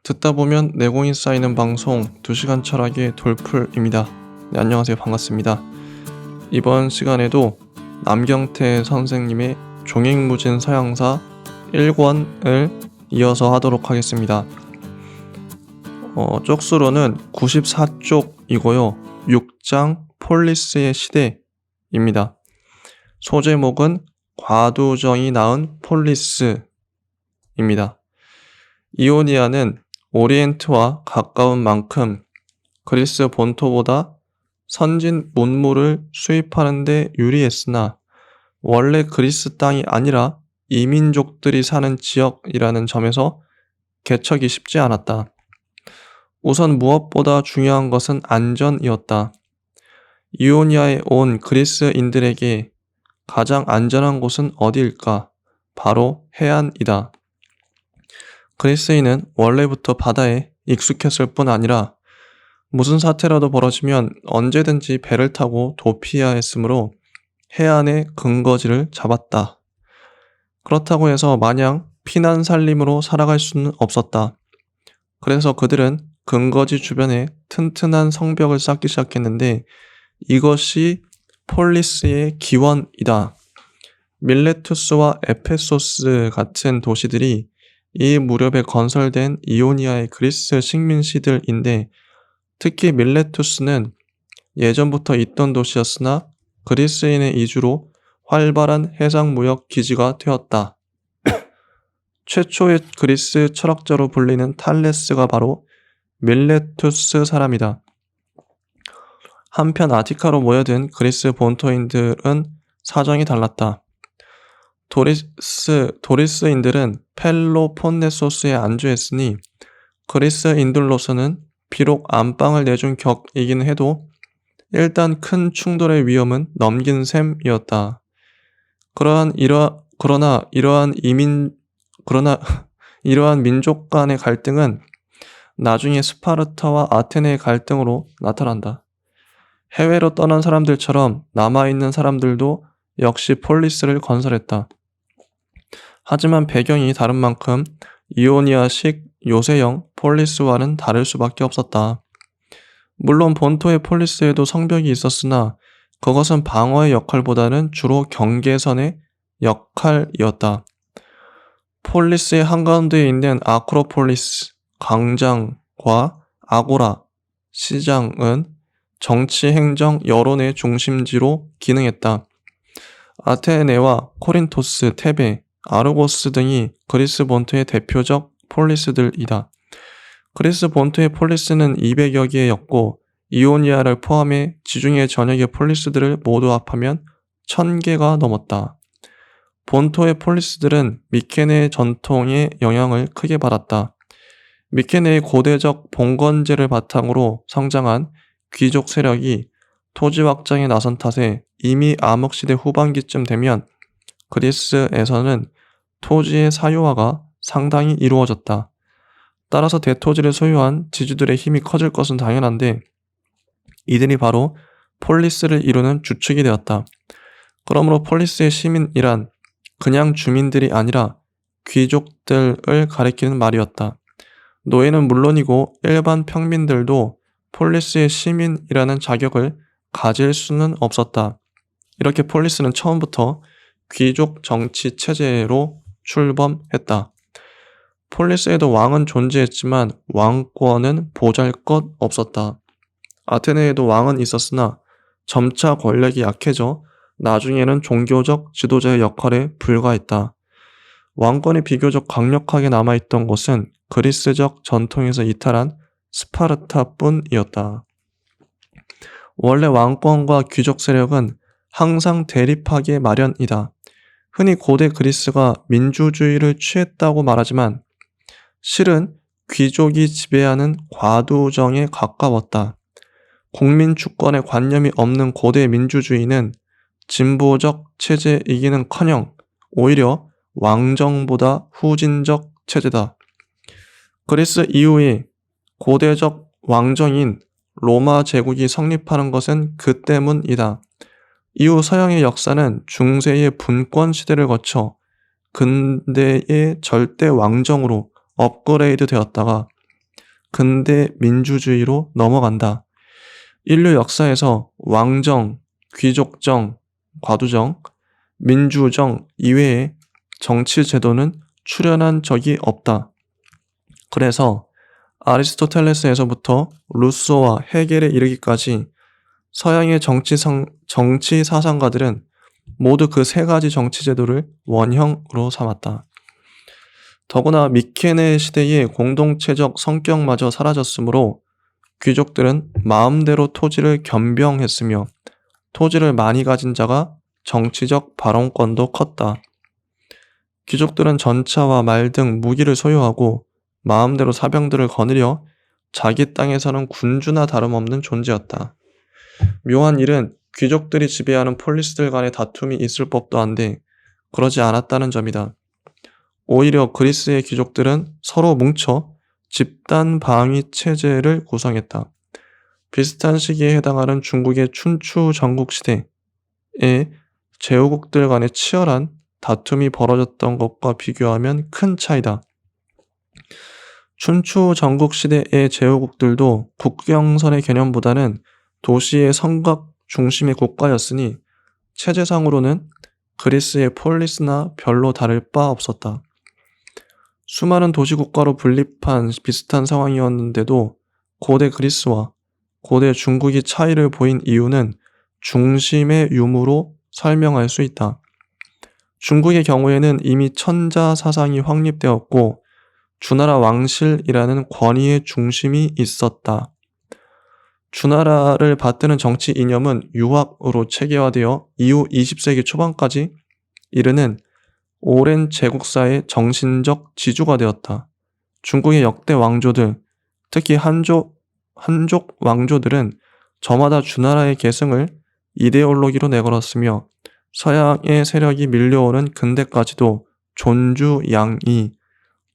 듣다 보면 내공이 쌓이는 방송 2시간 철학의 돌풀입니다. 네, 안녕하세요. 반갑습니다. 이번 시간에도 남경태 선생님의 종횡무진 서양사 1권을 이어서 하도록 하겠습니다. 쪽수로는 94쪽이고요. 6장 폴리스의 시대입니다. 소제목은 과두정이 낳은 폴리스입니다. 이오니아는 오리엔트와 가까운 만큼 그리스 본토보다 선진 문물을 수입하는 데 유리했으나 원래 그리스 땅이 아니라 이민족들이 사는 지역이라는 점에서 개척이 쉽지 않았다. 우선 무엇보다 중요한 것은 안전이었다. 이오니아에 온 그리스인들에게 가장 안전한 곳은 어디일까? 바로 해안이다. 그리스인은 원래부터 바다에 익숙했을 뿐 아니라 무슨 사태라도 벌어지면 언제든지 배를 타고 도피해야 했으므로 해안의 근거지를 잡았다. 그렇다고 해서 마냥 피난살림으로 살아갈 수는 없었다. 그래서 그들은 근거지 주변에 튼튼한 성벽을 쌓기 시작했는데 이것이 폴리스의 기원이다. 밀레투스와 에페소스 같은 도시들이 이 무렵에 건설된 이오니아의 그리스 식민시들인데 특히 밀레투스는 예전부터 있던 도시였으나 그리스인의 이주로 활발한 해상무역 기지가 되었다. 최초의 그리스 철학자로 불리는 탈레스가 바로 밀레투스 사람이다. 한편 아티카로 모여든 그리스 본토인들은 사정이 달랐다. 도리스인들은 펠로폰네소스에 안주했으니 그리스인들로서는 비록 안방을 내준 격이긴 해도 일단 큰 충돌의 위험은 넘긴 셈이었다. 그러나 이러한 민족 간의 갈등은 나중에 스파르타와 아테네의 갈등으로 나타난다. 해외로 떠난 사람들처럼 남아있는 사람들도 역시 폴리스를 건설했다. 하지만 배경이 다른 만큼 이오니아식 요새형 폴리스와는 다를 수밖에 없었다. 물론 본토의 폴리스에도 성벽이 있었으나 그것은 방어의 역할보다는 주로 경계선의 역할이었다. 폴리스의 한가운데에 있는 아크로폴리스, 광장과 아고라, 시장은 정치, 행정, 여론의 중심지로 기능했다. 아테네와 코린토스, 테베, 아르고스 등이 그리스 본토의 대표적 폴리스들이다. 그리스 본토의 폴리스는 200여 개였고 이오니아를 포함해 지중해 전역의 폴리스들을 모두 합하면 1000개가 넘었다. 본토의 폴리스들은 미케네의 전통의 영향을 크게 받았다. 미케네의 고대적 봉건제를 바탕으로 성장한 귀족 세력이 토지 확장에 나선 탓에 이미 암흑시대 후반기쯤 되면 그리스에서는 토지의 사유화가 상당히 이루어졌다. 따라서 대토지를 소유한 지주들의 힘이 커질 것은 당연한데 이들이 바로 폴리스를 이루는 주축이 되었다. 그러므로 폴리스의 시민이란 그냥 주민들이 아니라 귀족들을 가리키는 말이었다. 노예는 물론이고 일반 평민들도 폴리스의 시민이라는 자격을 가질 수는 없었다. 이렇게 폴리스는 처음부터 귀족 정치 체제로 출범했다. 폴리스에도 왕은 존재했지만 왕권은 보잘것 없었다. 아테네에도 왕은 있었으나 점차 권력이 약해져 나중에는 종교적 지도자의 역할에 불과했다. 왕권이 비교적 강력하게 남아있던 곳은 그리스적 전통에서 이탈한 스파르타뿐이었다. 원래 왕권과 귀족 세력은 항상 대립하기 마련이다. 흔히 고대 그리스가 민주주의를 취했다고 말하지만 실은 귀족이 지배하는 과두정에 가까웠다. 국민 주권에 관념이 없는 고대 민주주의는 진보적 체제이기는커녕 오히려 왕정보다 후진적 체제다. 그리스 이후에 고대적 왕정인 로마 제국이 성립하는 것은 그 때문이다. 이후 서양의 역사는 중세의 분권 시대를 거쳐 근대의 절대 왕정으로 업그레이드 되었다가 근대 민주주의로 넘어간다. 인류 역사에서 왕정, 귀족정, 과두정, 민주정 이외의 정치 제도는 출현한 적이 없다. 그래서 아리스토텔레스에서부터 루소와 헤겔에 이르기까지 서양의 정치 사상가들은 모두 그 세 가지 정치 제도를 원형으로 삼았다. 더구나 미케네 시대의 공동체적 성격마저 사라졌으므로 귀족들은 마음대로 토지를 겸병했으며 토지를 많이 가진 자가 정치적 발언권도 컸다. 귀족들은 전차와 말 등 무기를 소유하고 마음대로 사병들을 거느려 자기 땅에서는 군주나 다름없는 존재였다. 묘한 일은 귀족들이 지배하는 폴리스들 간의 다툼이 있을 법도 한데 그러지 않았다는 점이다. 오히려 그리스의 귀족들은 서로 뭉쳐 집단 방위 체제를 구성했다. 비슷한 시기에 해당하는 중국의 춘추 전국 시대에 제후국들 간의 치열한 다툼이 벌어졌던 것과 비교하면 큰 차이다. 춘추 전국 시대의 제후국들도 국경선의 개념보다는 도시의 성곽 중심의 국가였으니 체제상으로는 그리스의 폴리스나 별로 다를 바 없었다. 수많은 도시국가로 분립한 비슷한 상황이었는데도 고대 그리스와 고대 중국이 차이를 보인 이유는 중심의 유무로 설명할 수 있다. 중국의 경우에는 이미 천자 사상이 확립되었고 주나라 왕실이라는 권위의 중심이 있었다. 주나라를 받드는 정치 이념은 유학으로 체계화되어 이후 20세기 초반까지 이르는 오랜 제국사의 정신적 지주가 되었다. 중국의 역대 왕조들, 특히 한족 왕조들은 저마다 주나라의 계승을 이데올로기로 내걸었으며 서양의 세력이 밀려오는 근대까지도 존주양이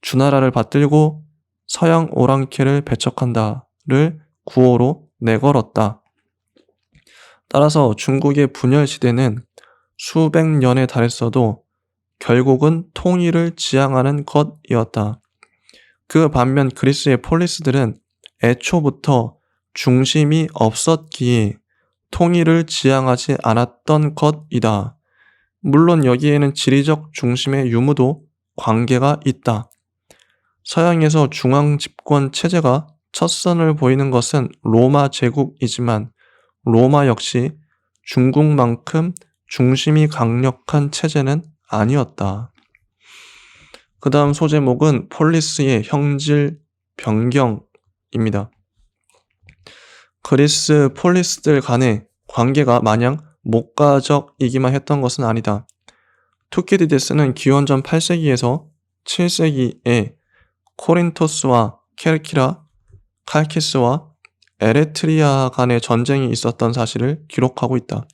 주나라를 받들고 서양 오랑캐를 배척한다를 구호로 내걸었다. 따라서 중국의 분열 시대는 수백 년에 달했어도 결국은 통일을 지향하는 것이었다. 그 반면 그리스의 폴리스들은 애초부터 중심이 없었기에 통일을 지향하지 않았던 것이다. 물론 여기에는 지리적 중심의 유무도 관계가 있다. 서양에서 중앙 집권 체제가 첫 선을 보이는 것은 로마 제국이지만 로마 역시 중국만큼 중심이 강력한 체제는 아니었다. 그 다음 소제목은 폴리스의 형질 변경입니다. 그리스 폴리스들 간의 관계가 마냥 목가적이기만 했던 것은 아니다. 투키디데스는 기원전 8세기에서 7세기에 코린토스와 켈키라, 칼키스와 에레트리아 간의 전쟁이 있었던 사실을 기록하고 있다.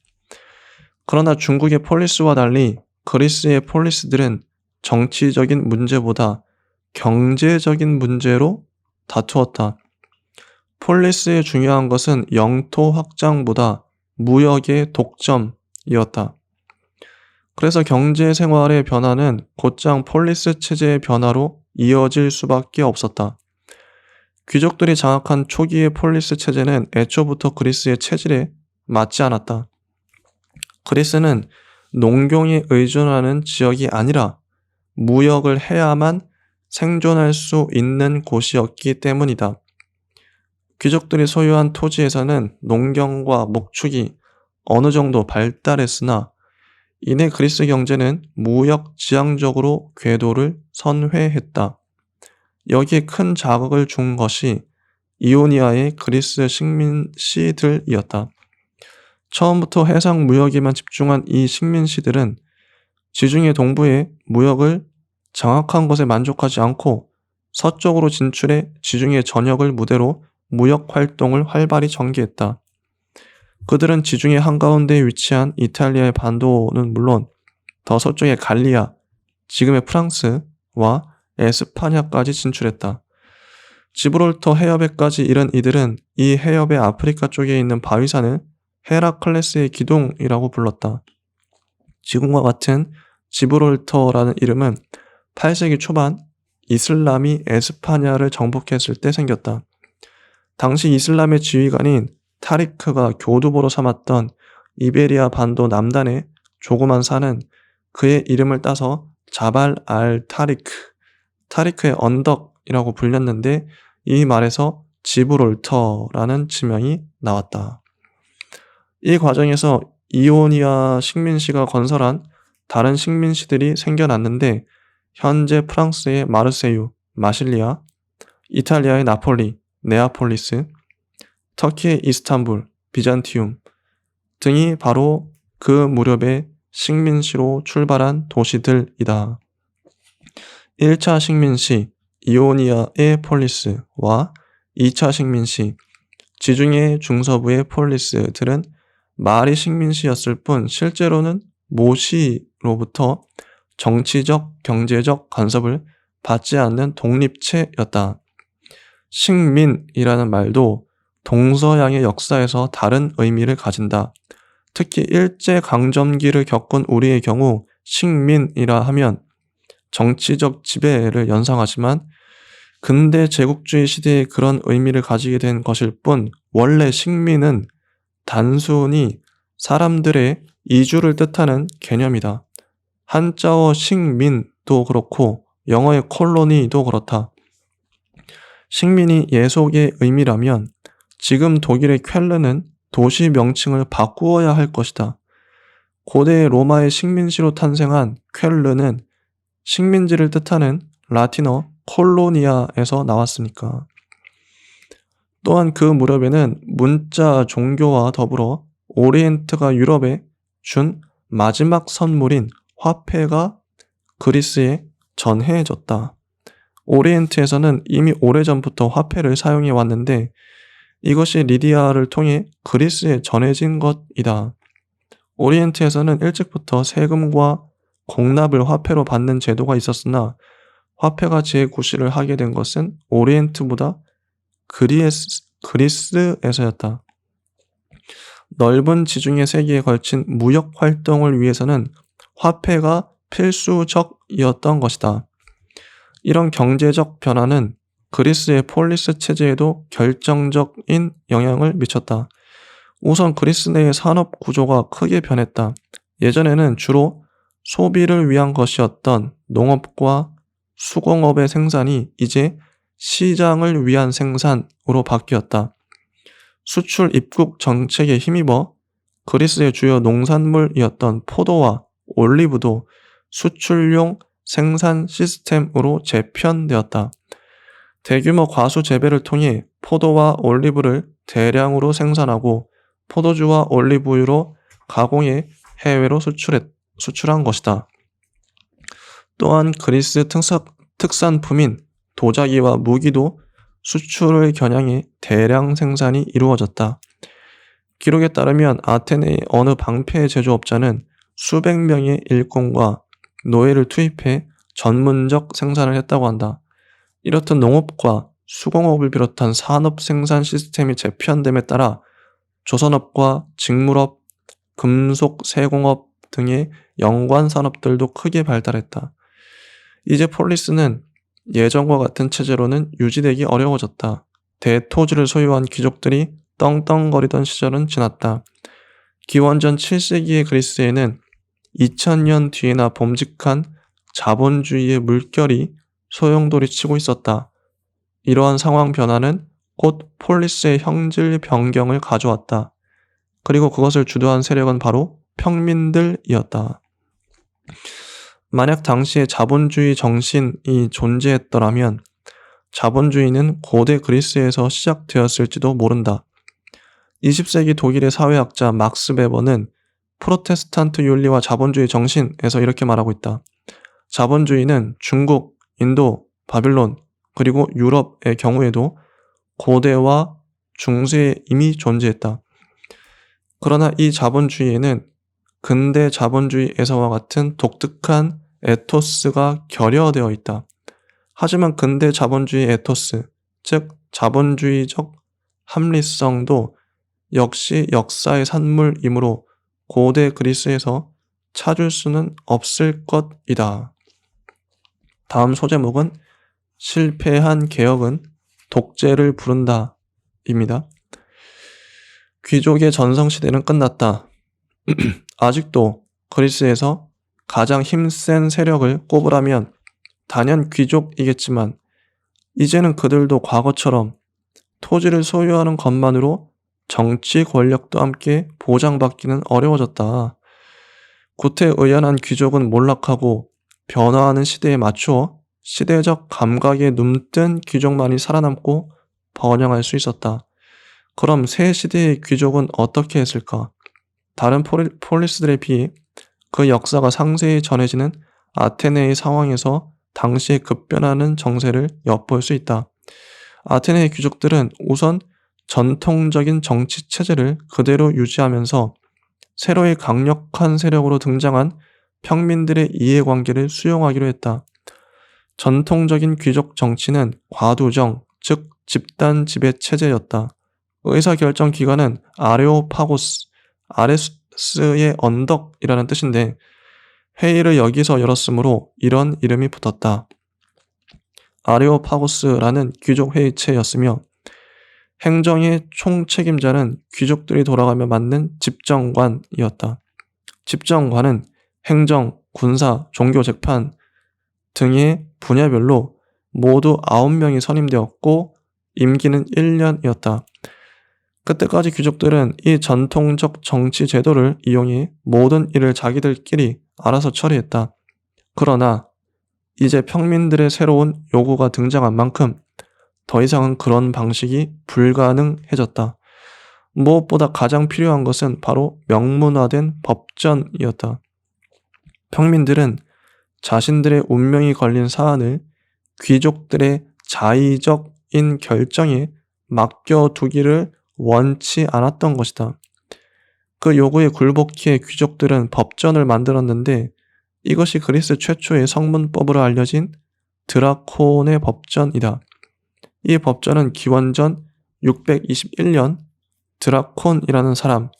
그러나 중국의 폴리스와 달리 그리스의 폴리스들은 정치적인 문제보다 경제적인 문제로 다투었다. 폴리스의 중요한 것은 영토 확장보다 무역의 독점이었다. 그래서 경제 생활의 변화는 곧장 폴리스 체제의 변화로 이어질 수밖에 없었다. 귀족들이 장악한 초기의 폴리스 체제는 애초부터 그리스의 체질에 맞지 않았다. 그리스는 농경에 의존하는 지역이 아니라 무역을 해야만 생존할 수 있는 곳이었기 때문이다. 귀족들이 소유한 토지에서는 농경과 목축이 어느 정도 발달했으나 이내 그리스 경제는 무역 지향적으로 궤도를 선회했다. 여기에 큰 자극을 준 것이 이오니아의 그리스 식민시들이었다. 처음부터 해상 무역에만 집중한 이 식민시들은 지중해 동부의 무역을 장악한 것에 만족하지 않고 서쪽으로 진출해 지중해 전역을 무대로 무역 활동을 활발히 전개했다. 그들은 지중해 한가운데에 위치한 이탈리아의 반도는 물론 더 서쪽의 갈리아, 지금의 프랑스와 에스파냐까지 진출했다. 지브롤터 해협에까지 이른 이들은 이 해협의 아프리카 쪽에 있는 바위산을 헤라클레스의 기둥이라고 불렀다. 지금과 같은 지브롤터라는 이름은 8세기 초반 이슬람이 에스파냐를 정복했을 때 생겼다. 당시 이슬람의 지휘관인 타리크가 교두보로 삼았던 이베리아 반도 남단의 조그만 산은 그의 이름을 따서 자발 알 타리크, 타리크의 언덕이라고 불렸는데 이 말에서 지브롤터라는 지명이 나왔다. 이 과정에서 이오니아 식민시가 건설한 다른 식민시들이 생겨났는데 현재 프랑스의 마르세유, 마실리아, 이탈리아의 나폴리, 네아폴리스, 터키의 이스탄불, 비잔티움 등이 바로 그 무렵의 식민시로 출발한 도시들이다. 1차 식민시 이오니아의 폴리스와 2차 식민시 지중해 중서부의 폴리스들은 말이 식민시였을 뿐 실제로는 모시로부터 정치적, 경제적 간섭을 받지 않는 독립체였다. 식민이라는 말도 동서양의 역사에서 다른 의미를 가진다. 특히 일제강점기를 겪은 우리의 경우 식민이라 하면 정치적 지배를 연상하지만 근대 제국주의 시대에 그런 의미를 가지게 된 것일 뿐 원래 식민은 단순히 사람들의 이주를 뜻하는 개념이다. 한자어 식민도 그렇고 영어의 콜로니도 그렇다. 식민이 예속의 의미라면 지금 독일의 쾰르는 도시 명칭을 바꾸어야 할 것이다. 고대 로마의 식민시로 탄생한 쾰르는 식민지를 뜻하는 라틴어 콜로니아에서 나왔으니까. 또한 그 무렵에는 문자 종교와 더불어 오리엔트가 유럽에 준 마지막 선물인 화폐가 그리스에 전해졌다. 오리엔트에서는 이미 오래전부터 화폐를 사용해 왔는데 이것이 리디아를 통해 그리스에 전해진 것이다. 오리엔트에서는 일찍부터 세금과 공납을 화폐로 받는 제도가 있었으나 화폐가 재구시를 하게 된 것은 오리엔트보다 그리스에서였다. 넓은 지중해 세계에 걸친 무역 활동을 위해서는 화폐가 필수적이었던 것이다. 이런 경제적 변화는 그리스의 폴리스 체제에도 결정적인 영향을 미쳤다. 우선 그리스 내의 산업 구조가 크게 변했다. 예전에는 주로 소비를 위한 것이었던 농업과 수공업의 생산이 이제 시장을 위한 생산으로 바뀌었다. 수출 입국 정책에 힘입어 그리스의 주요 농산물이었던 포도와 올리브도 수출용 생산 시스템으로 재편되었다. 대규모 과수 재배를 통해 포도와 올리브를 대량으로 생산하고 포도주와 올리브유로 가공해 해외로 수출한 것이다. 또한 그리스 특산품인 도자기와 무기도 수출을 겨냥해 대량 생산이 이루어졌다. 기록에 따르면 아테네의 어느 방패 제조업자는 수백 명의 일꾼과 노예를 투입해 전문적 생산을 했다고 한다. 이렇듯 농업과 수공업을 비롯한 산업 생산 시스템이 재편됨에 따라 조선업과 직물업, 금속 세공업 등의 연관 산업들도 크게 발달했다. 이제 폴리스는 예전과 같은 체제로는 유지되기 어려워졌다. 대토지를 소유한 귀족들이 떵떵거리던 시절은 지났다. 기원전 7세기의 그리스에는 2000년 뒤에나 봄직한 자본주의의 물결이 소용돌이치고 있었다. 이러한 상황 변화는 곧 폴리스의 형질 변경을 가져왔다. 그리고 그것을 주도한 세력은 바로 평민들이었다. 만약 당시에 자본주의 정신이 존재했더라면 자본주의는 고대 그리스에서 시작되었을지도 모른다. 20세기 독일의 사회학자 막스 베버는 프로테스탄트 윤리와 자본주의 정신에서 이렇게 말하고 있다. 자본주의는 중국, 인도, 바빌론, 그리고 유럽의 경우에도 고대와 중세에 이미 존재했다. 그러나 이 자본주의에는 근대 자본주의에서와 같은 독특한 에토스가 결여되어 있다. 하지만 근대 자본주의 에토스, 즉 자본주의적 합리성도 역시 역사의 산물이므로 고대 그리스에서 찾을 수는 없을 것이다. 다음 소제목은 실패한 개혁은 독재를 부른다 입니다. 귀족의 전성시대는 끝났다. 아직도 그리스에서 가장 힘센 세력을 꼽으라면 단연 귀족이겠지만 이제는 그들도 과거처럼 토지를 소유하는 것만으로 정치 권력도 함께 보장받기는 어려워졌다. 구태의연한 귀족은 몰락하고 변화하는 시대에 맞추어 시대적 감각에 눈뜬 귀족만이 살아남고 번영할 수 있었다. 그럼 새 시대의 귀족은 어떻게 했을까? 다른 폴리스들에 비해 그 역사가 상세히 전해지는 아테네의 상황에서 당시에 급변하는 정세를 엿볼 수 있다. 아테네의 귀족들은 우선 전통적인 정치 체제를 그대로 유지하면서 새로이 강력한 세력으로 등장한 평민들의 이해관계를 수용하기로 했다. 전통적인 귀족 정치는 과두정, 즉 집단 지배 체제였다. 의사결정 기관은 아레오파고스, 아레스의 언덕이라는 뜻인데 회의를 여기서 열었으므로 이런 이름이 붙었다. 아레오파고스라는 귀족 회의체였으며 행정의 총책임자는 귀족들이 돌아가며 맡는 집정관이었다. 집정관은 행정, 군사, 종교 재판 등의 분야별로 모두 9명이 선임되었고 임기는 1년이었다. 그때까지 귀족들은 이 전통적 정치 제도를 이용해 모든 일을 자기들끼리 알아서 처리했다. 그러나 이제 평민들의 새로운 요구가 등장한 만큼 더 이상은 그런 방식이 불가능해졌다. 무엇보다 가장 필요한 것은 바로 명문화된 법전이었다. 평민들은 자신들의 운명이 걸린 사안을 귀족들의 자의적인 결정에 맡겨두기를 원치 않았던 것이다. 그 요구에 굴복해 귀족들은 법전을 만들었는데 이것이 그리스 최초의 성문법으로 알려진 드라콘의 법전이다. 이 법전은 기원전 621년 드라콘이라는 사람,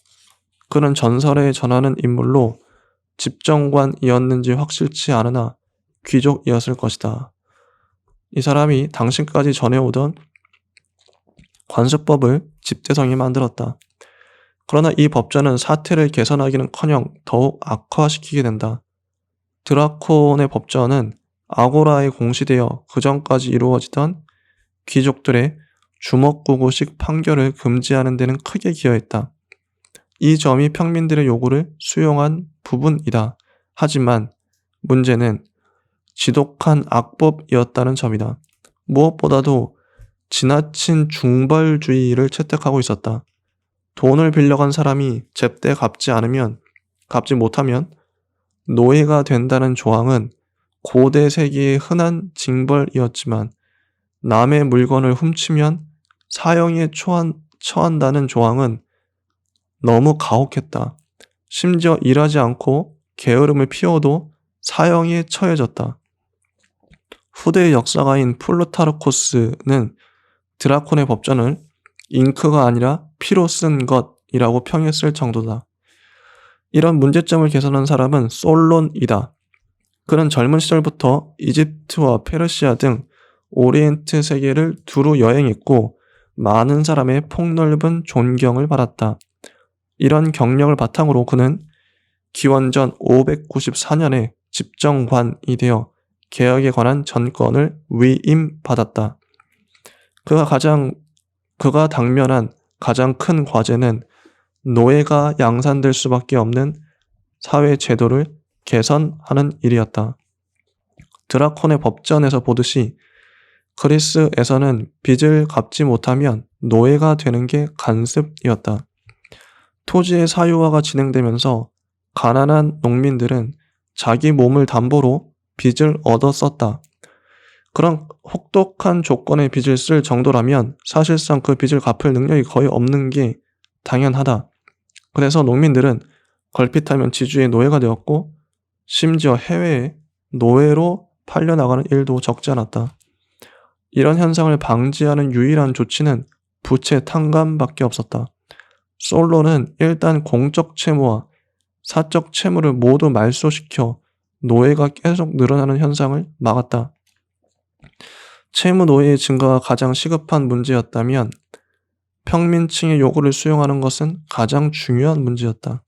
그는 전설에 전하는 인물로 집정관이었는지 확실치 않으나 귀족이었을 것이다. 이 사람이 당신까지 전해오던 관습법을 집대성이 만들었다. 그러나 이 법전은 사태를 개선하기는커녕 더욱 악화시키게 된다. 드라콘의 법전은 아고라에 공시되어 그 전까지 이루어지던 귀족들의 주먹구구식 판결을 금지하는 데는 크게 기여했다. 이 점이 평민들의 요구를 수용한 부분이다. 하지만 문제는 지독한 악법이었다는 점이다. 무엇보다도 지나친 중벌주의를 채택하고 있었다. 돈을 빌려간 사람이 제때 갚지 못하면 노예가 된다는 조항은 고대 세기의 흔한 징벌이었지만 남의 물건을 훔치면 사형에 처한다는 조항은 너무 가혹했다. 심지어 일하지 않고 게으름을 피워도 사형에 처해졌다. 후대의 역사가인 플루타르코스는 드라콘의 법전을 잉크가 아니라 피로 쓴 것이라고 평했을 정도다. 이런 문제점을 개선한 사람은 솔론이다. 그는 젊은 시절부터 이집트와 페르시아 등 오리엔트 세계를 두루 여행했고 많은 사람의 폭넓은 존경을 받았다. 이런 경력을 바탕으로 그는 기원전 594년에 집정관이 되어 개혁에 관한 전권을 위임받았다. 그가 당면한 가장 큰 과제는 노예가 양산될 수밖에 없는 사회 제도를 개선하는 일이었다. 드라콘의 법전에서 보듯이 그리스에서는 빚을 갚지 못하면 노예가 되는 게 관습이었다. 토지의 사유화가 진행되면서 가난한 농민들은 자기 몸을 담보로 빚을 얻어 썼다. 그런 혹독한 조건의 빚을 쓸 정도라면 사실상 그 빚을 갚을 능력이 거의 없는 게 당연하다. 그래서 농민들은 걸핏하면 지주의 노예가 되었고 심지어 해외에 노예로 팔려나가는 일도 적지 않았다. 이런 현상을 방지하는 유일한 조치는 부채 탕감밖에 없었다. 솔로는 일단 공적 채무와 사적 채무를 모두 말소시켜 노예가 계속 늘어나는 현상을 막았다. 채무 노예의 증가가 가장 시급한 문제였다면 평민층의 요구를 수용하는 것은 가장 중요한 문제였다.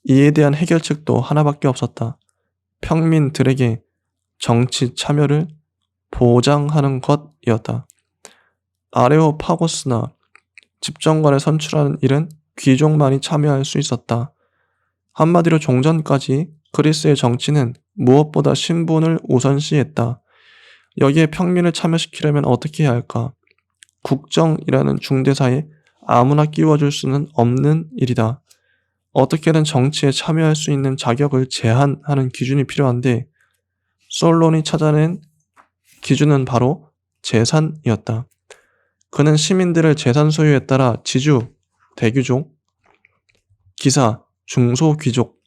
이에 대한 해결책도 하나밖에 없었다. 평민들에게 정치 참여를 보장하는 것이었다. 아레오파고스나 집정관을 선출하는 일은 귀족만이 참여할 수 있었다. 한마디로 종전까지 그리스의 정치는 무엇보다 신분을 우선시했다. 여기에 평민을 참여시키려면 어떻게 해야 할까? 국정이라는 중대사에 아무나 끼워줄 수는 없는 일이다. 어떻게든 정치에 참여할 수 있는 자격을 제한하는 기준이 필요한데 솔론이 찾아낸 기준은 바로 재산이었다. 그는 시민들을 재산 소유에 따라 지주, 대귀족, 기사, 중소귀족,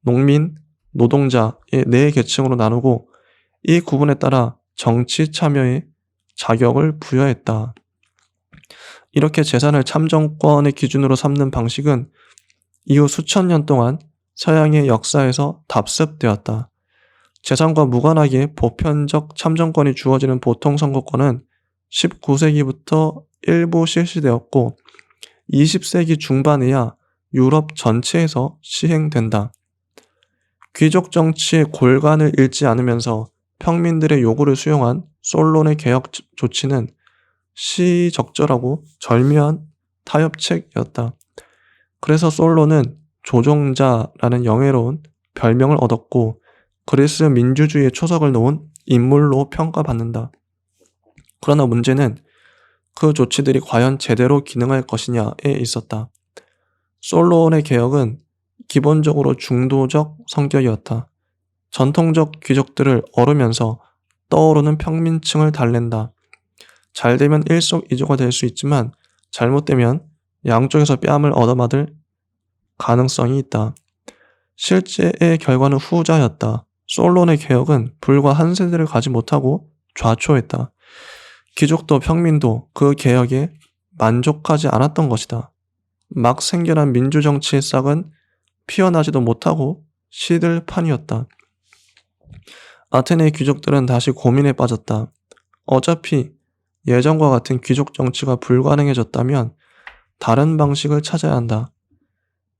농민, 노동자의 네 계층으로 나누고 이 구분에 따라 정치 참여의 자격을 부여했다. 이렇게 재산을 참정권의 기준으로 삼는 방식은 이후 수천 년 동안 서양의 역사에서 답습되었다. 재산과 무관하게 보편적 참정권이 주어지는 보통 선거권은 19세기부터 일부 실시되었고 20세기 중반에야 유럽 전체에서 시행된다. 귀족 정치의 골간을 잃지 않으면서 평민들의 요구를 수용한 솔론의 개혁 조치는 시적절하고 절묘한 타협책이었다. 그래서 솔론은 조종자라는 영예로운 별명을 얻었고 그리스 민주주의의 초석을 놓은 인물로 평가받는다. 그러나 문제는 그 조치들이 과연 제대로 기능할 것이냐에 있었다. 솔론의 개혁은 기본적으로 중도적 성격이었다. 전통적 귀족들을 어루면서 떠오르는 평민층을 달랜다. 잘되면 일석이조가 될 수 있지만 잘못되면 양쪽에서 뺨을 얻어맞을 가능성이 있다. 실제의 결과는 후자였다. 솔론의 개혁은 불과 한 세대를 가지 못하고 좌초했다. 귀족도 평민도 그 개혁에 만족하지 않았던 것이다. 막 생겨난 민주정치의 싹은 피어나지도 못하고 시들 판이었다. 아테네의 귀족들은 다시 고민에 빠졌다. 어차피 예전과 같은 귀족 정치가 불가능해졌다면 다른 방식을 찾아야 한다.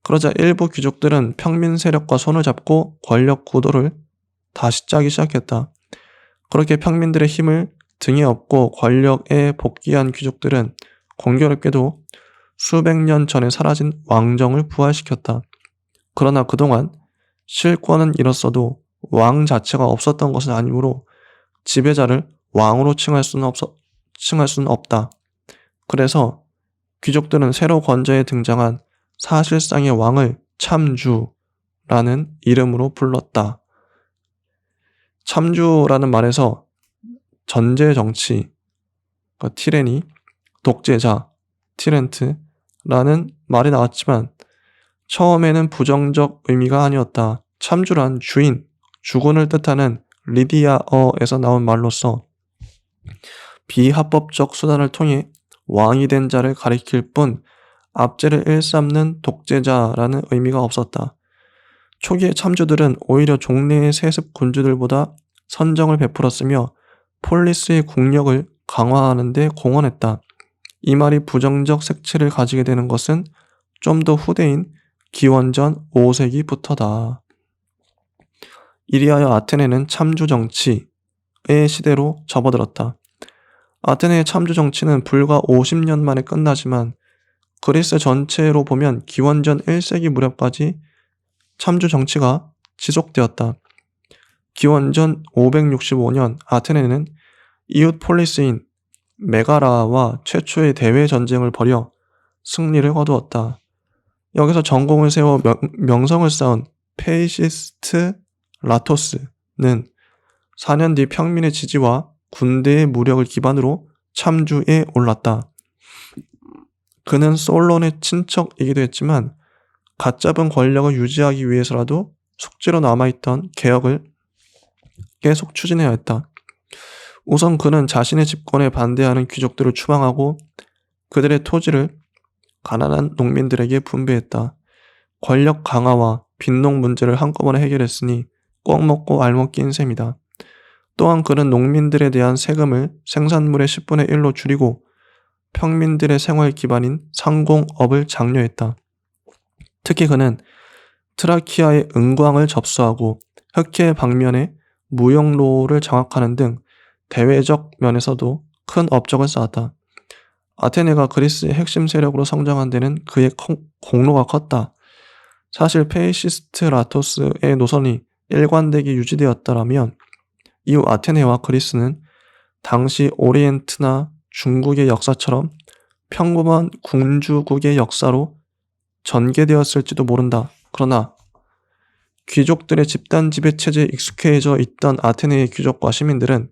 그러자 일부 귀족들은 평민 세력과 손을 잡고 권력 구도를 다시 짜기 시작했다. 그렇게 평민들의 힘을 등에 업고 권력에 복귀한 귀족들은 공교롭게도 수백 년 전에 사라진 왕정을 부활시켰다. 그러나 그동안 실권은 잃었어도 왕 자체가 없었던 것은 아니므로 지배자를 왕으로 칭할 수는 없다. 그래서 귀족들은 새로 권좌에 등장한 사실상의 왕을 참주라는 이름으로 불렀다. 참주라는 말에서 전제 정치, 티레니, 독재자, 티렌트라는 말이 나왔지만 처음에는 부정적 의미가 아니었다. 참주란 주인, 주군을 뜻하는 리디아어에서 나온 말로서 비합법적 수단을 통해 왕이 된 자를 가리킬 뿐 압제를 일삼는 독재자라는 의미가 없었다. 초기의 참주들은 오히려 종래의 세습 군주들보다 선정을 베풀었으며 폴리스의 국력을 강화하는 데 공헌했다. 이 말이 부정적 색채를 가지게 되는 것은 좀 더 후대인 기원전 5세기부터다. 이리하여 아테네는 참주 정치의 시대로 접어들었다. 아테네의 참주 정치는 불과 50년 만에 끝나지만 그리스 전체로 보면 기원전 1세기 무렵까지 참주 정치가 지속되었다. 기원전 565년 아테네는 이웃 폴리스인 메가라와 최초의 대외 전쟁을 벌여 승리를 거두었다. 여기서 전공을 세워 명성을 쌓은 페이시스트 라토스는 4년 뒤 평민의 지지와 군대의 무력을 기반으로 참주에 올랐다. 그는 솔론의 친척이기도 했지만 갖잡은 권력을 유지하기 위해서라도 숙제로 남아있던 개혁을 계속 추진해야 했다. 우선 그는 자신의 집권에 반대하는 귀족들을 추방하고 그들의 토지를 가난한 농민들에게 분배했다. 권력 강화와 빈농 문제를 한꺼번에 해결했으니 꼭 먹고 알먹기인 셈이다. 또한 그는 농민들에 대한 세금을 생산물의 10분의 1로 줄이고 평민들의 생활 기반인 상공업을 장려했다. 특히 그는 트라키아의 은광을 접수하고 흑해 방면에 무역로를 장악하는 등 대외적 면에서도 큰 업적을 쌓았다. 아테네가 그리스의 핵심 세력으로 성장한 데는 그의 공로가 컸다. 사실 페이시스트라토스의 노선이 일관되게 유지되었다면 이후 아테네와 그리스는 당시 오리엔트나 중국의 역사처럼 평범한 군주국의 역사로 전개되었을지도 모른다. 그러나 귀족들의 집단 지배 체제에 익숙해져 있던 아테네의 귀족과 시민들은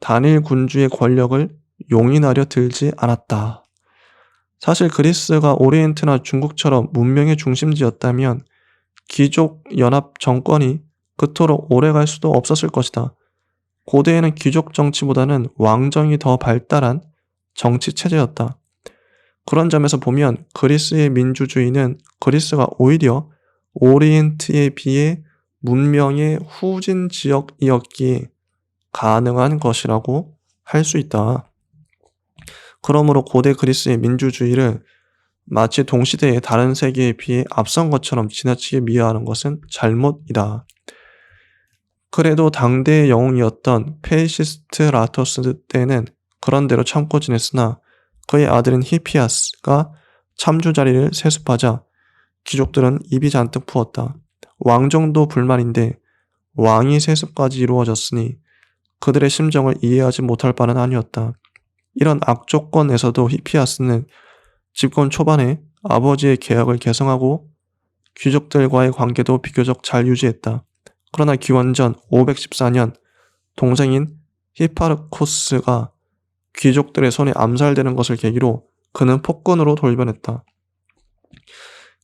단일 군주의 권력을 용인하려 들지 않았다. 사실 그리스가 오리엔트나 중국처럼 문명의 중심지였다면 귀족 연합 정권이 그토록 오래갈 수도 없었을 것이다. 고대에는 귀족 정치보다는 왕정이 더 발달한 정치 체제였다. 그런 점에서 보면 그리스의 민주주의는 그리스가 오히려 오리엔트에 비해 문명의 후진 지역이었기에 가능한 것이라고 할 수 있다. 그러므로 고대 그리스의 민주주의를 마치 동시대의 다른 세계에 비해 앞선 것처럼 지나치게 미화하는 것은 잘못이다. 그래도 당대의 영웅이었던 페이시스트라토스 때는 그런대로 참고 지냈으나 그의 아들인 히피아스가 참주 자리를 세습하자 귀족들은 입이 잔뜩 부었다. 왕정도 불만인데 왕위 세습까지 이루어졌으니 그들의 심정을 이해하지 못할 바는 아니었다. 이런 악조건에서도 히피아스는 집권 초반에 아버지의 계약을 개성하고 귀족들과의 관계도 비교적 잘 유지했다. 그러나 기원전 514년 동생인 히파르코스가 귀족들의 손에 암살되는 것을 계기로 그는 폭군으로 돌변했다.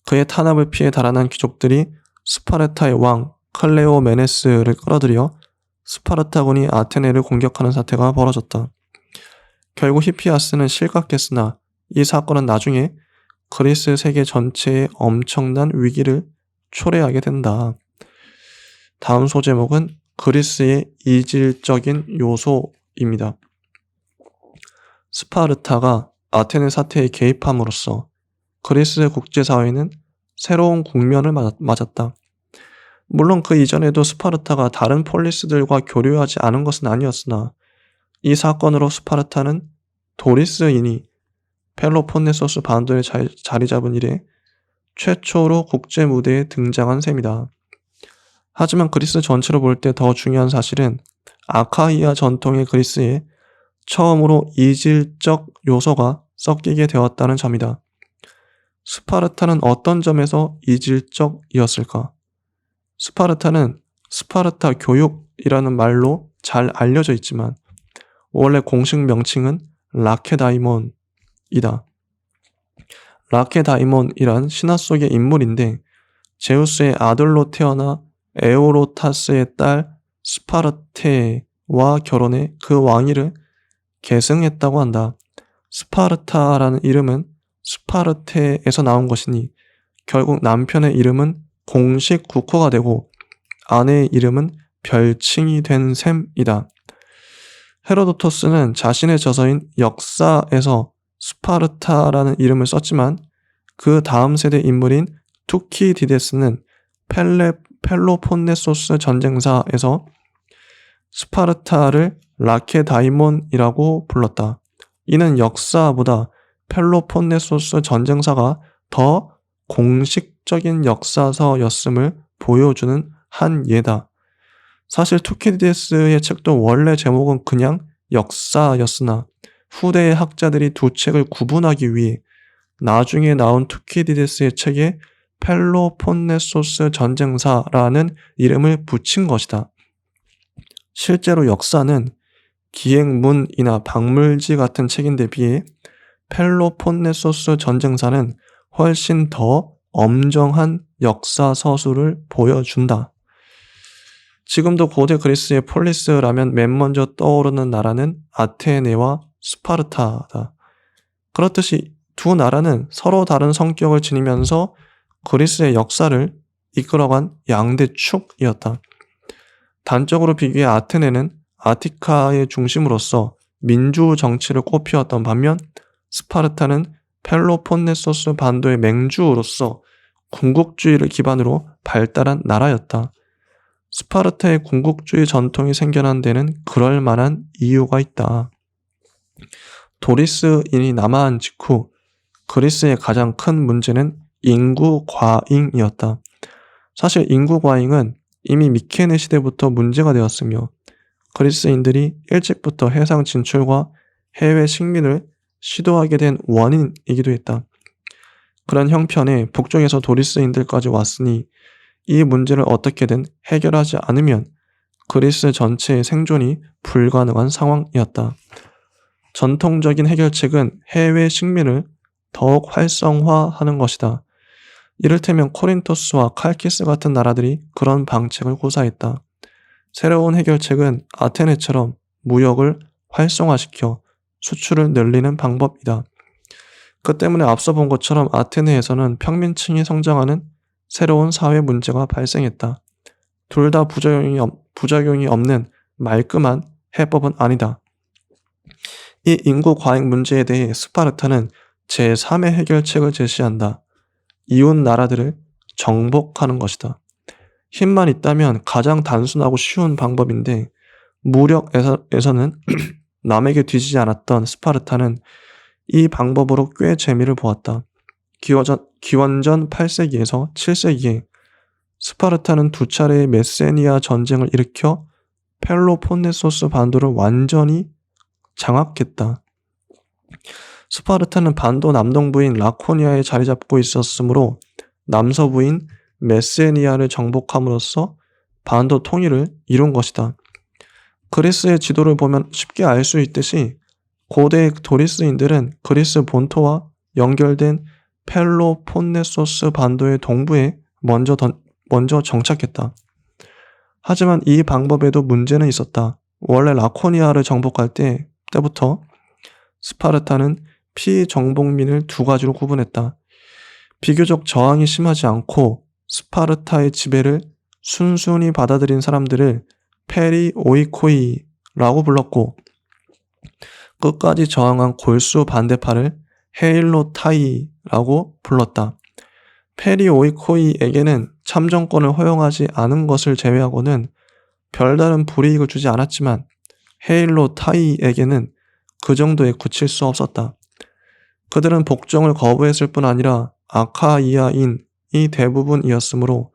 그의 탄압을 피해 달아난 귀족들이 스파르타의 왕 클레오메네스를 끌어들여 스파르타군이 아테네를 공격하는 사태가 벌어졌다. 결국 히피아스는 실각했으나 이 사건은 나중에 그리스 세계 전체에 엄청난 위기를 초래하게 된다. 다음 소제목은 그리스의 이질적인 요소입니다. 스파르타가 아테네 사태에 개입함으로써 그리스 국제사회는 새로운 국면을 맞았다. 물론 그 이전에도 스파르타가 다른 폴리스들과 교류하지 않은 것은 아니었으나 이 사건으로 스파르타는 도리스인이 펠로폰네소스 반도에 자리 잡은 이래 최초로 국제 무대에 등장한 셈이다. 하지만 그리스 전체로 볼 때 더 중요한 사실은 아카이아 전통의 그리스에 처음으로 이질적 요소가 섞이게 되었다는 점이다. 스파르타는 어떤 점에서 이질적이었을까? 스파르타는 스파르타 교육이라는 말로 잘 알려져 있지만 원래 공식 명칭은 라케다이몬이다. 라케다이몬이란 신화 속의 인물인데 제우스의 아들로 태어나 에오로타스의 딸 스파르테와 결혼해 그 왕위를 계승했다고 한다. 스파르타라는 이름은 스파르테에서 나온 것이니 결국 남편의 이름은 공식 국호가 되고 아내의 이름은 별칭이 된 셈이다. 헤로도토스는 자신의 저서인 역사에서 스파르타라는 이름을 썼지만 그 다음 세대 인물인 투키디데스는 펠로폰네소스 전쟁사에서 스파르타를 라케다이몬이라고 불렀다. 이는 역사보다 펠로폰네소스 전쟁사가 더 공식적인 역사서였음을 보여주는 한 예다. 사실 투키디데스의 책도 원래 제목은 그냥 역사였으나 후대의 학자들이 두 책을 구분하기 위해 나중에 나온 투키디데스의 책에 펠로폰네소스 전쟁사라는 이름을 붙인 것이다. 실제로 역사는 기행문이나 박물지 같은 책인데 비해 펠로폰네소스 전쟁사는 훨씬 더 엄정한 역사 서술을 보여준다. 지금도 고대 그리스의 폴리스라면 맨 먼저 떠오르는 나라는 아테네와 스파르타다. 그렇듯이 두 나라는 서로 다른 성격을 지니면서 그리스의 역사를 이끌어간 양대 축이었다. 단적으로 비교해 아테네는 아티카의 중심으로서 민주 정치를 꽃피웠던 반면 스파르타는 펠로폰네소스 반도의 맹주로서 군국주의를 기반으로 발달한 나라였다. 스파르타의 군국주의 전통이 생겨난 데는 그럴 만한 이유가 있다. 도리스인이 남하한 직후 그리스의 가장 큰 문제는 인구 과잉이었다. 사실 인구 과잉은 이미 미케네 시대부터 문제가 되었으며 그리스인들이 일찍부터 해상 진출과 해외 식민을 시도하게 된 원인이기도 했다. 그런 형편에 북쪽에서 도리스인들까지 왔으니 이 문제를 어떻게든 해결하지 않으면 그리스 전체의 생존이 불가능한 상황이었다. 전통적인 해결책은 해외 식민을 더욱 활성화하는 것이다. 이를테면 코린토스와 칼키스 같은 나라들이 그런 방책을 고사했다. 새로운 해결책은 아테네처럼 무역을 활성화시켜 수출을 늘리는 방법이다. 그 때문에 앞서 본 것처럼 아테네에서는 평민층이 성장하는 새로운 사회 문제가 발생했다. 둘 다 부작용이 없는 말끔한 해법은 아니다. 이 인구 과잉 문제에 대해 스파르타는 제3의 해결책을 제시한다. 이웃 나라들을 정복하는 것이다. 힘만 있다면 가장 단순하고 쉬운 방법인데 무력에서는 남에게 뒤지지 않았던 스파르타는 이 방법으로 꽤 재미를 보았다. 기원전 8세기에서 7세기에 스파르타는 두 차례의 메세니아 전쟁을 일으켜 펠로폰네소스 반도를 완전히 장악했다. 스파르타는 반도 남동부인 라코니아에 자리 잡고 있었으므로 남서부인 메세니아를 정복함으로써 반도 통일을 이룬 것이다. 그리스의 지도를 보면 쉽게 알 수 있듯이 고대 도리스인들은 그리스 본토와 연결된 펠로폰네소스 반도의 동부에 먼저 정착했다. 하지만 이 방법에도 문제는 있었다. 원래 라코니아를 정복할 때부터 스파르타는 피정복민을 두 가지로 구분했다. 비교적 저항이 심하지 않고 스파르타의 지배를 순순히 받아들인 사람들을 페리오이코이라고 불렀고 끝까지 저항한 골수 반대파를 헤일로타이라고 불렀다. 페리오이코이에게는 참정권을 허용하지 않은 것을 제외하고는 별다른 불이익을 주지 않았지만 헤일로타이에게는 그 정도에 그칠 수 없었다. 그들은 복종을 거부했을 뿐 아니라 아카이아인이 대부분이었으므로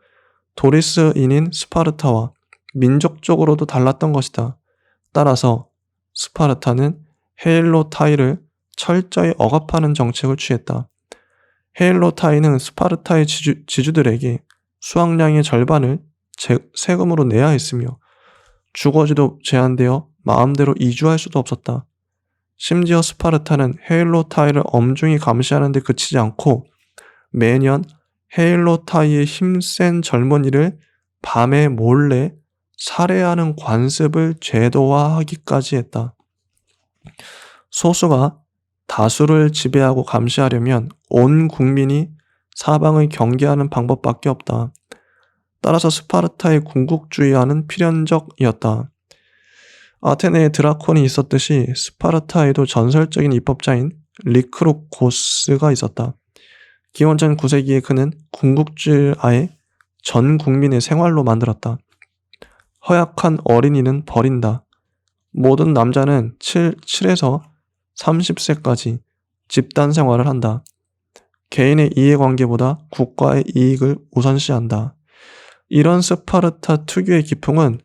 도리스인인 스파르타와 민족적으로도 달랐던 것이다. 따라서 스파르타는 헤일로타이를 철저히 억압하는 정책을 취했다. 헤일로타이는 스파르타의 지주들에게 수확량의 절반을 세금으로 내야 했으며 주거지도 제한되어 마음대로 이주할 수도 없었다. 심지어 스파르타는 헤일로타이를 엄중히 감시하는 데 그치지 않고 매년 헤일로타이의 힘센 젊은이를 밤에 몰래 살해하는 관습을 제도화하기까지 했다. 소수가 다수를 지배하고 감시하려면 온 국민이 사방을 경계하는 방법밖에 없다. 따라서 스파르타의 군국주의와는 필연적이었다. 아테네에 드라콘이 있었듯이 스파르타에도 전설적인 입법자인 리크로코스가 있었다. 기원전 9세기에 그는 군국주의를 아예 전 국민의 생활로 만들었다. 허약한 어린이는 버린다. 모든 남자는 7에서 30세까지 집단 생활을 한다. 개인의 이해관계보다 국가의 이익을 우선시한다. 이런 스파르타 특유의 기풍은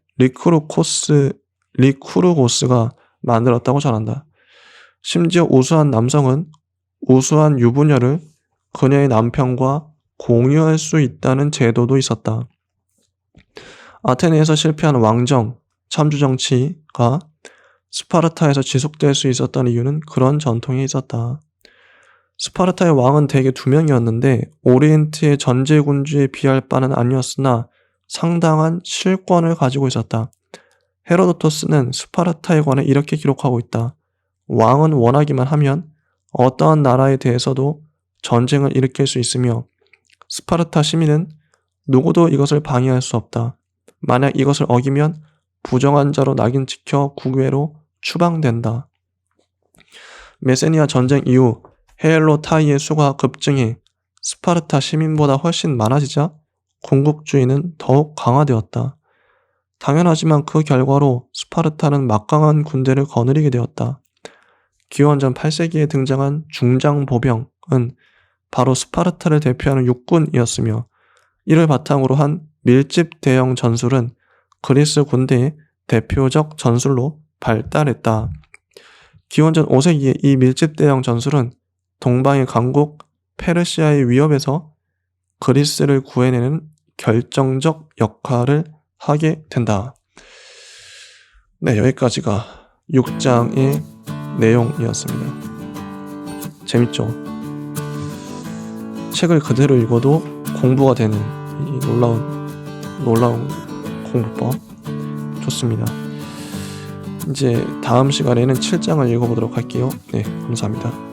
리쿠르고스가 만들었다고 전한다. 심지어 우수한 남성은 우수한 유부녀를 그녀의 남편과 공유할 수 있다는 제도도 있었다. 아테네에서 실패한 왕정, 참주정치가 스파르타에서 지속될 수 있었던 이유는 그런 전통이 있었다. 스파르타의 왕은 대개 2명이었는데 오리엔트의 전제군주에 비할 바는 아니었으나 상당한 실권을 가지고 있었다. 헤로도토스는 스파르타에 관해 이렇게 기록하고 있다. 왕은 원하기만 하면 어떠한 나라에 대해서도 전쟁을 일으킬 수 있으며 스파르타 시민은 누구도 이것을 방해할 수 없다. 만약 이것을 어기면 부정한 자로 낙인 찍혀 국외로 추방된다. 메세니아 전쟁 이후 헤일로타이의 수가 급증해 스파르타 시민보다 훨씬 많아지자 궁극주의는 더욱 강화되었다. 당연하지만 그 결과로 스파르타는 막강한 군대를 거느리게 되었다. 기원전 8세기에 등장한 중장보병은 바로 스파르타를 대표하는 육군이었으며 이를 바탕으로 한 밀집 대형 전술은 그리스 군대의 대표적 전술로 발달했다. 기원전 5세기에 이 밀집 대형 전술은 동방의 강국 페르시아의 위협에서 그리스를 구해내는 결정적 역할을 하게 된다. 네, 여기까지가 6장의 내용이었습니다. 재밌죠? 책을 그대로 읽어도 공부가 되는 이 놀라운 공부법 좋습니다. 이제 다음 시간에는 7장을 읽어보도록 할게요. 네, 감사합니다.